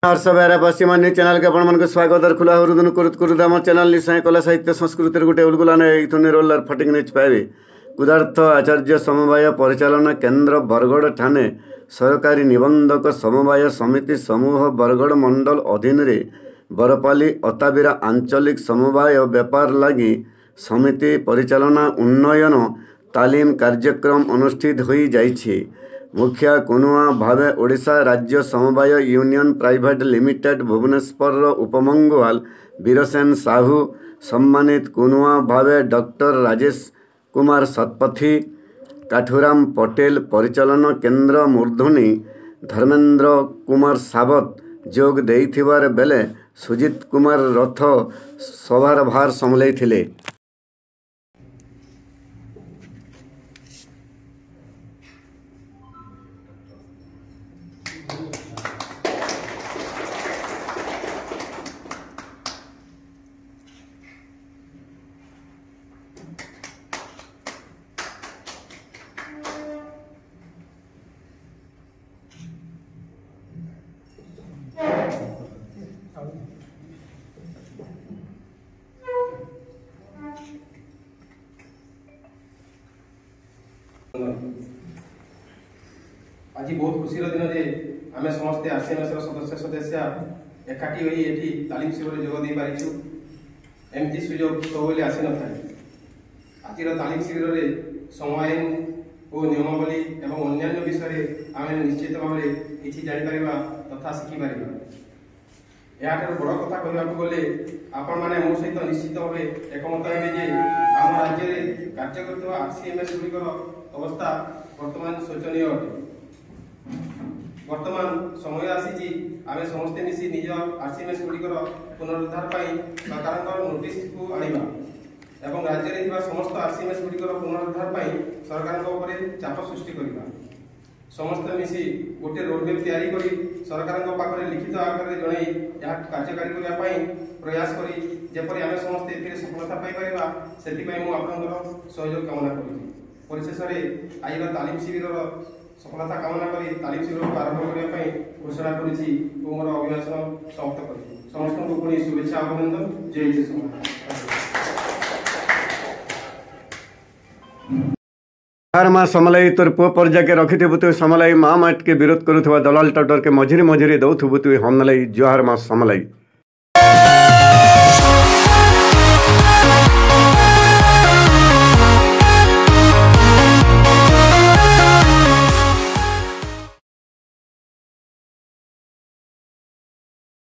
हर्ष बेहरा पश्चिम news channel के आपण स्वागत और खुला हृदय कुरुद आम चैनल निशाय कला साहित्य संस्कृति गोटे उलगुलान रोलर फटिंग न्यूज पाइबे। कुदार्थ आचार्य समवाय परिचालन केन्द्र बरगढ़ ठाणे सरकारी निबंधक समवाय समिति समूह बरगढ़ मंडल अधीन रे बरपाली अताबिरा आंचलिक समवाय व्यापार लगी समिति परिचालना उन्नयन तालीम कार्यक्रम अनुष्ठित हो जाइछि। मुखिया कुनुआ भावे ओडिशा राज्य समवाय यूनियन प्राइवेट लिमिटेड भुवनेश्वर उपमंगुआल वीरसेन साहू, सम्मानित कुनुआ भावे डॉक्टर राजेश कुमार सतपथी, काठुराम पटेल परिचालन केन्द्र मूर्धनी धर्मेंद्र कुमार सावत जोग देइथिबार बेले सुजित कुमार रथ सभार भार संभलैथिले। आज बहुत खुशी दिन जे आम समस्ते आरसीएमएस सदस्य सदस्य एकाठी हो तालीम शिविर जोग दे पारिछु। एमती सुजोग सब आसी न था। आज तालीम शिविर में समय और नियमावली एवं अन्य विषय आम निश्चित भाव में किसी जापर तथा शिखिपर। यहाँ बड़ कथा कहवाक गले आपण मैंने मो सहित निश्चित भाव एकमत हे जे आम राज्य में कार्य कर आरसीएमएस गुड़िकर अवस्था वर्तमान शोचनीय अटे। वर्तमान समय आसी आम समस्ते मिसी निज आरसीएमएस गुड़िकर पुनरुद्धार सरकार नोटिस को आनिबा एवं राज्य में समस्त आरसीएमएस गुड़िकर पुनरुद्धार सरकार चाप सृष्टि करबा। समस्त मिसी गोटे रोडमैप तैयारी करी सरकार पाखे लिखित आकार जन कार्यकारी करने प्रयास करी जेपरी आम समस्ते ए सफलता पाइपर से सहयोग कामना करुँ। परिशेष में आज तालीम शिविर सफलता कामना करी तालीम शिविर को आरंभ करने घोषणा करुँची और मोर अभिभाषण समाप्त करी। समस्त को पुणी शुभेच्छा अभिनंदन। जय जय। जोहार माँ समलाई तोर पुओ पर जाके रखिथु तु समलाई माँ माट के विरोध करुवा दलाल टाउटर के मझिरे मझिरे दौथु तु हमलाई। जोहार माँ समलाई।